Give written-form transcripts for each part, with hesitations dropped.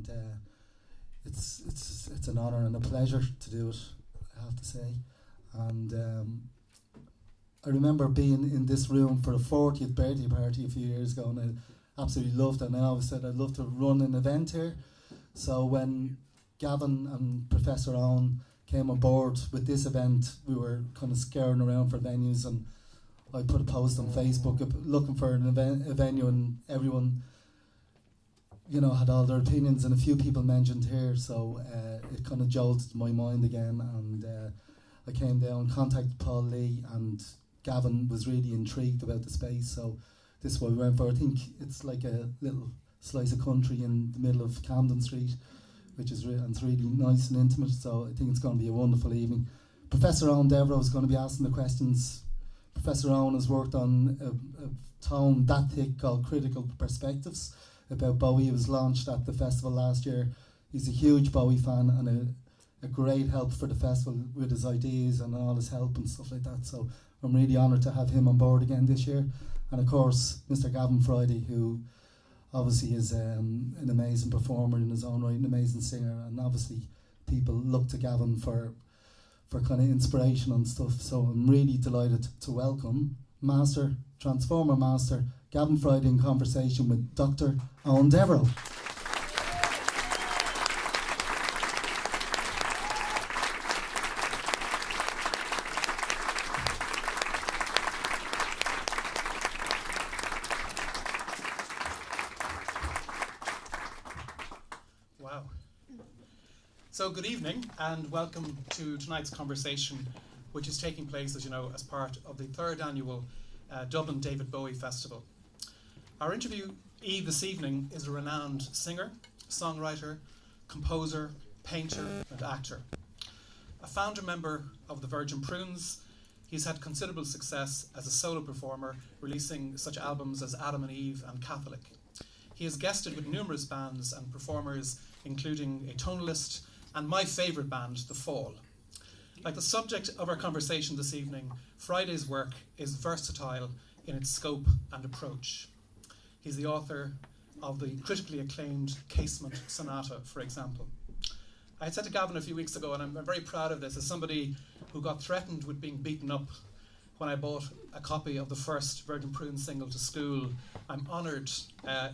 and it's an honour and a pleasure to do it, I have to say. And I remember being in this room for a 40th birthday party a few years ago, and I absolutely loved it. And I always said I'd love to run an event here. So when Gavin and Professor Eoin came on board with this event, we were kind of scouring around for venues, and I put a post on Facebook looking for a venue, and everyone, had all their opinions, and a few people mentioned here, so it kind of jolted my mind again, and I came down, contacted Paul Lee, and Gavin was really intrigued about the space, so this is what we went for. I think it's like a little slice of country in the middle of Camden Street, which is and it's really nice and intimate, so I think it's going to be a wonderful evening. Professor Eoin Devereux is going to be asking the questions. Professor Eoin has worked on a tome that thick called Critical Perspectives about Bowie. It was launched at the festival last year. He's a huge Bowie fan and a great help for the festival with his ideas and all his help and stuff like that. So I'm really honoured to have him on board again this year. And of course, Mr. Gavin Friday, who obviously is an amazing performer in his own right, an amazing singer, and obviously people look to Gavin for kind of inspiration and stuff. So I'm really delighted to welcome Transformer Master Gavin Friday in conversation with Dr. Eoin Devereux. So good evening and welcome to tonight's conversation, which is taking place, as you know, as part of the third annual Dublin David Bowie Festival. Our interviewee this evening is a renowned singer, songwriter, composer, painter and actor. A founder member of the Virgin Prunes, he's had considerable success as a solo performer, releasing such albums as Adam and Eve and Catholic. He has guested with numerous bands and performers, including A Tonalist, and my favourite band, The Fall. Like the subject of our conversation this evening, Friday's work is versatile in its scope and approach. He's the author of the critically acclaimed Casement Sonata, for example. I had said to Gavin a few weeks ago, and I'm very proud of this, as somebody who got threatened with being beaten up when I bought a copy of the first Virgin Prunes single to school. I'm honoured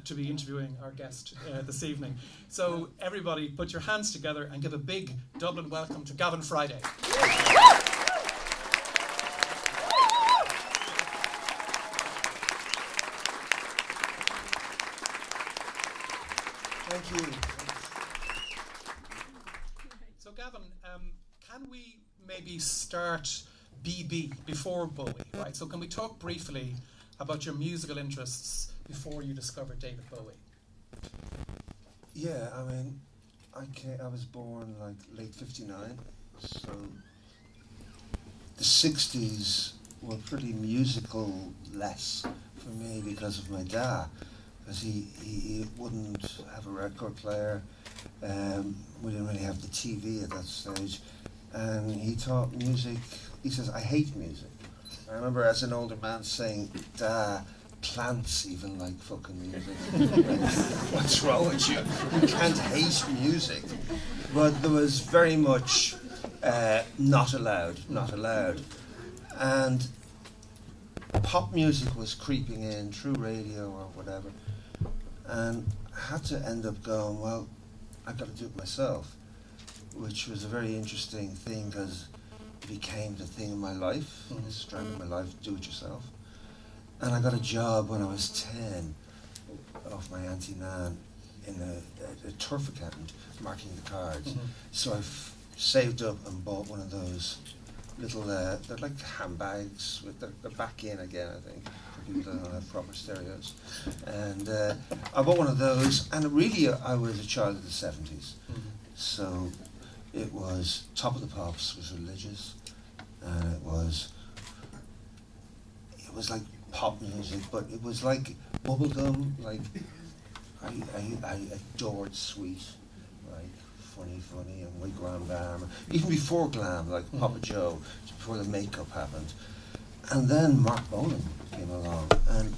to be interviewing our guest this evening. So everybody put your hands together and give a big Dublin welcome to Gavin Friday. Thank you. So Gavin, can we maybe start before Bowie, right? So can we talk briefly about your musical interests before you discovered David Bowie? Yeah, I mean, I was born like late 59, so the 60s were pretty musical-less for me because of my dad, because he wouldn't have a record player, we didn't really have the TV at that stage, and he taught music. He says, I hate music. I remember as an older man saying, plants even like fucking music. What's wrong with you? You can't hate music. But there was very much not allowed. And pop music was creeping in through radio or whatever. And I had to end up going, well, I've got to do it myself, which was a very interesting thing because it became the thing in my life, the strand of my life, do it yourself. And I got a job when I was 10 off my Auntie Nan in a turf accountant marking the cards. So I saved up and bought one of those little, they're like handbags, with they're back in again, I think, for people that don't have proper stereos. And I bought one of those, and really I was a child of the 70s. So it was Top of the Pops was religious, and it was like pop music, but it was like bubblegum, like I adored Sweet, like Funny, and Way Glam Glam, even before glam, like Papa Joe, just before the makeup happened. And then Mark Bolan came along, and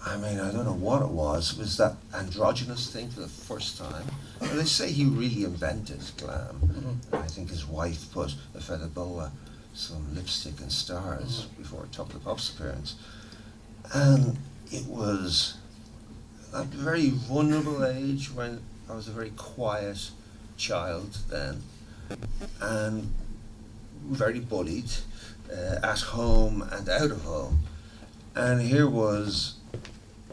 I mean, I don't know what it was. It was that androgynous thing for the first time. And they say he really invented glam. I think his wife put a feather boa, some lipstick and stars before Top of the Pops appearance. And it was at a very vulnerable age when I was a very quiet child then, and very bullied at home and out of home. And here was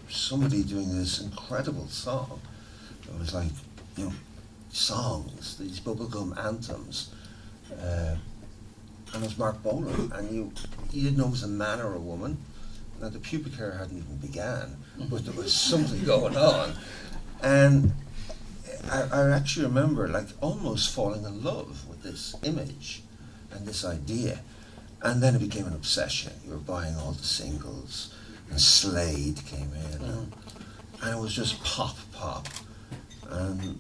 somebody doing this incredible song. It was like, you know, songs, these bubblegum anthems. And it was Mark Bolan, and you didn't know it was a man or a woman. Now the pubic hair hadn't even began, but there was something going on. And I actually remember like almost falling in love with this image and this idea. And then it became an obsession. You were buying all the singles, and Slade came in, and it was just pop, and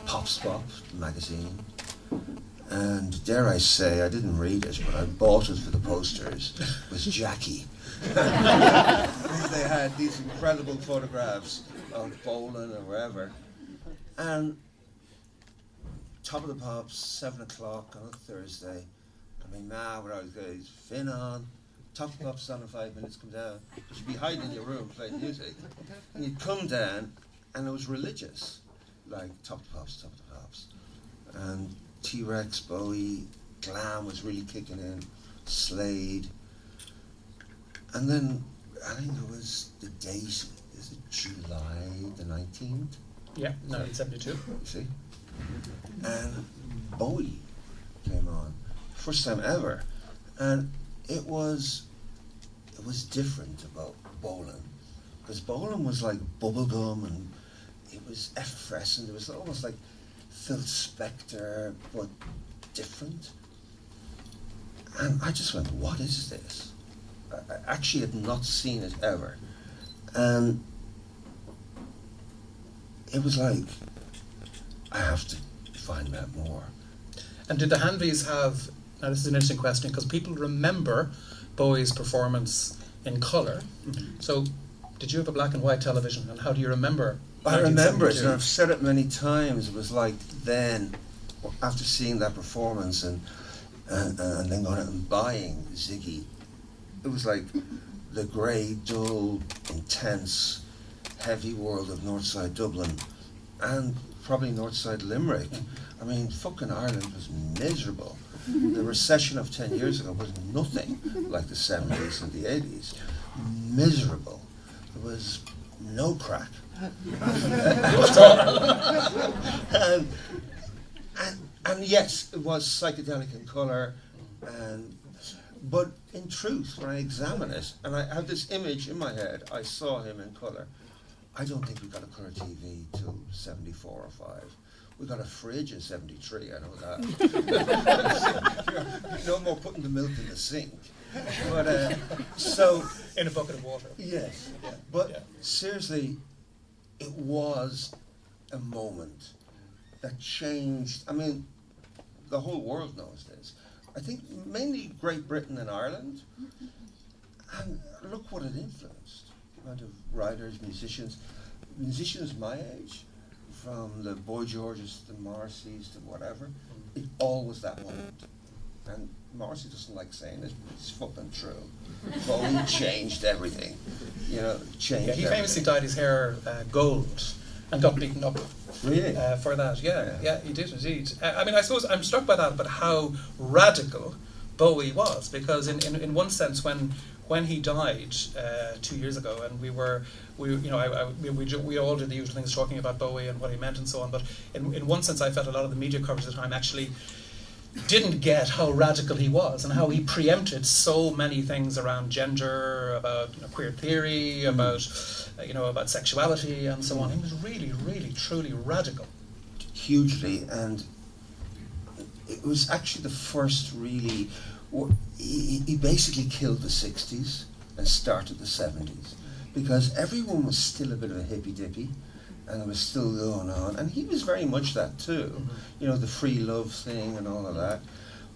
Pop Spop magazine. And dare I say, I didn't read it, but I bought it for the posters. It was Jackie. They had these incredible photographs of Bolan or wherever. And Top of the Pops, 7 o'clock on a Thursday. I mean, now we're always going, Finn on, Top of the Pops on in 5 minutes, come down. You'd be hiding in your room playing music. And you'd come down, and it was religious. Like Top of the Pops, Top of the Pops. And T-Rex, Bowie, glam was really kicking in, Slade. And then, I think it was the date, is it July the 19th? Yeah, 1972. You see? And Bowie came on, first time ever. And it was different about Bolan. Because Bolan was like bubblegum, and it was effervescent. It was almost like Phil Spector, but different. And I just went, what is this? I actually had not seen it ever. And it was like, I have to find out more. And did the Hanveys have, now this is an interesting question, because people remember Bowie's performance in colour. So did you have a black and white television, and how do you remember? I remember it, and I've said it many times. It was like then, after seeing that performance and then going out and buying Ziggy, it was like the grey, dull, intense, heavy world of Northside Dublin and probably Northside Limerick. I mean, fucking Ireland was miserable. The recession of 10 years ago was nothing like the 70s and the 80s. Miserable. There was no crack. and yes, it was psychedelic in colour, but in truth, when I examine it, and I have this image in my head, I saw him in colour. I don't think we got a colour TV till 74 or 5. We got a fridge in 73, I know that. No more putting the milk in the sink. But so in a bucket of water. Yes, but seriously, it was a moment that changed. I mean, the whole world knows this. I think mainly Great Britain and Ireland. And look what it influenced. The amount of writers, musicians my age, from the Boy Georges to the Morrisseys to whatever, it all was that moment. And Morrissey doesn't like saying it, but it's fucking true. Bowie changed everything. You know, changed he everything. famously dyed his hair gold and got beaten up Really? for that. Yeah, he did indeed. I mean, I suppose I'm struck by that, but how radical Bowie was, because in one sense, when he died 2 years ago, and we all did the usual things talking about Bowie and what he meant and so on, but in one sense, I felt a lot of the media coverage at the time actually didn't get how radical he was and how he preempted so many things around gender, about queer theory, about sexuality and so on. He was really, really, truly radical. Hugely, and it was actually the first really. He basically killed the 60s and started the 70s, because everyone was still a bit of a hippy-dippy, and it was still going on, and he was very much that too. You know, the free love thing and all of that.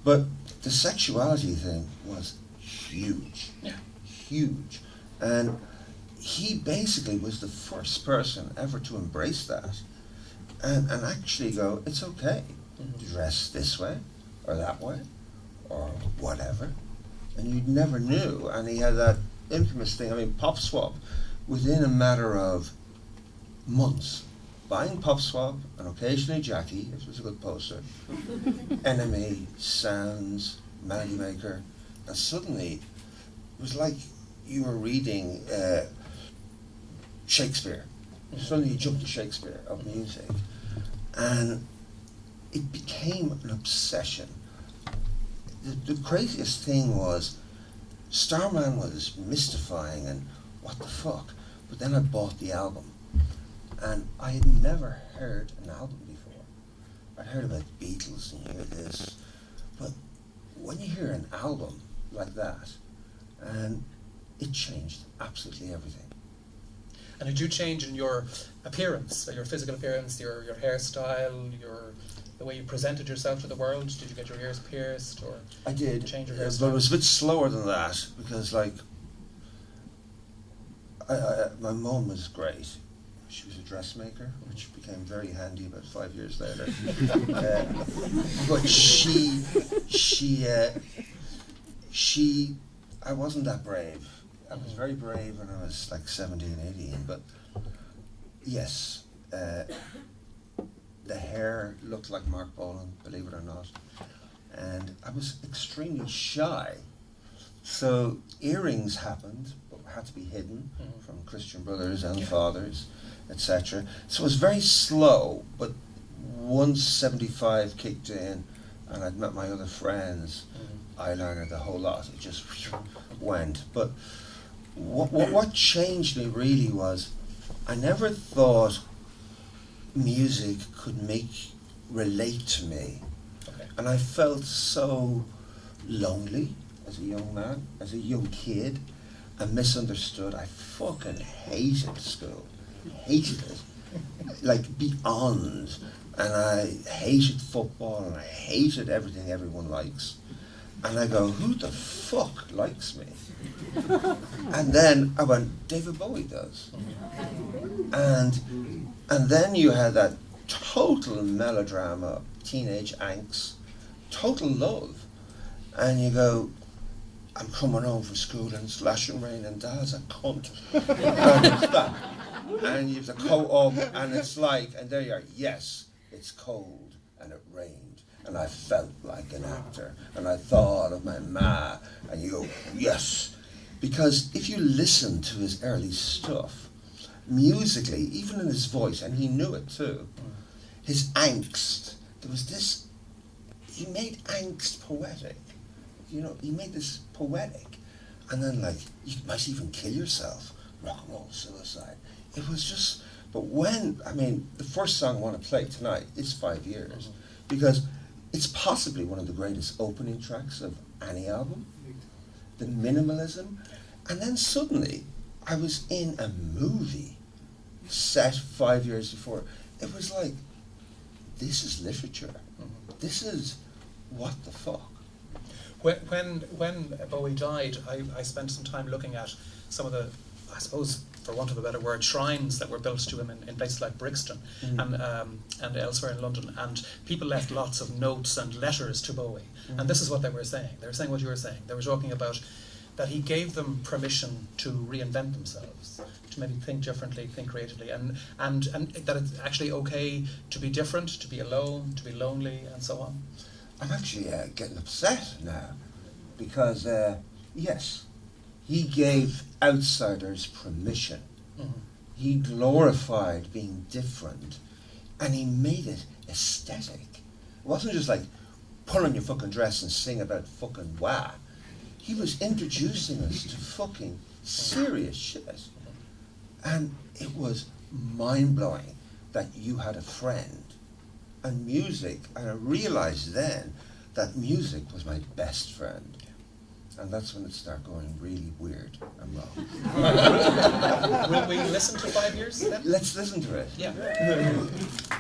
But the sexuality thing was huge. Yeah. Huge. And he basically was the first person ever to embrace that and actually go, it's okay to dress this way or that way or whatever. And you never knew. And he had that infamous thing, I mean, Pop Swap, within a matter of months, buying Pop Swap and occasionally Jackie, if it was a good poster, Enemy, Sounds, Melody Maker, and suddenly it was like you were reading Shakespeare. Suddenly you jumped to Shakespeare of music, and it became an obsession. The craziest thing was Starman was mystifying and what the fuck, but then I bought the album, and I had never heard an album before. I'd heard about Beatles and you hear this, but when you hear an album like that, and it changed absolutely everything. And did you change in your appearance, your physical appearance, your hairstyle, the way you presented yourself to the world? Did you get your ears pierced, or I did, change your but hairstyle? it was a bit slower than that because, like, my mum was great. She was a dressmaker, which became very handy about 5 years later. But I wasn't that brave. I was very brave when I was like 17, 18, but yes, the hair looked like Mark Bolan, believe it or not, and I was extremely shy. So earrings happened, but had to be hidden from Christian brothers and fathers, etc. So it was very slow, but once 75 kicked in and I'd met my other friends, eyeliner, the whole lot, it just went. But what changed me really was I never thought music could relate to me. Okay. And I felt so lonely as a young man, as a young kid, and misunderstood. I fucking hated school. Hated it. Like beyond. And I hated football and I hated everything everyone likes. And I go, who the fuck likes me? And then I went, David Bowie does. And then you had that total melodrama, teenage angst, total love. And you go, I'm coming home from school and it's lashing rain and Dad's a cunt. And you have the coat up and it's like, and there you are, yes, it's cold and it rained. And I felt like an actor. And I thought of my ma. And you go, yes. Because if you listen to his early stuff, musically, even in his voice, and he knew it too, his angst, there was this, he made angst poetic. You know, he made this poetic. And then, like, you might even kill yourself. Rock and roll suicide. It was just, but when, I mean, the first song I want to play tonight is 5 Years. Because it's possibly one of the greatest opening tracks of any album. The minimalism. And then suddenly, I was in a movie set 5 years before. It was like, this is literature. This is what the fuck. When Bowie died, I spent some time looking at some of the, I suppose, for want of a better word, shrines that were built to him in places like Brixton and elsewhere in London. And people left lots of notes and letters to Bowie. And this is what they were saying. They were saying what you were saying. They were talking about that he gave them permission to reinvent themselves, to maybe think differently, think creatively, and that it's actually okay to be different, to be alone, to be lonely, and so on. I'm actually getting upset now because, yes, he gave outsiders permission. He glorified being different and he made it aesthetic. It wasn't just like, put on your fucking dress and sing about fucking wah. He was introducing us to fucking serious shit. And it was mind-blowing that you had a friend and music, and I realized then that music was my best friend. And that's when it started going really weird and wrong. Will we listen to 5 Years then? Let's listen to it. Yeah.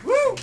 Woo!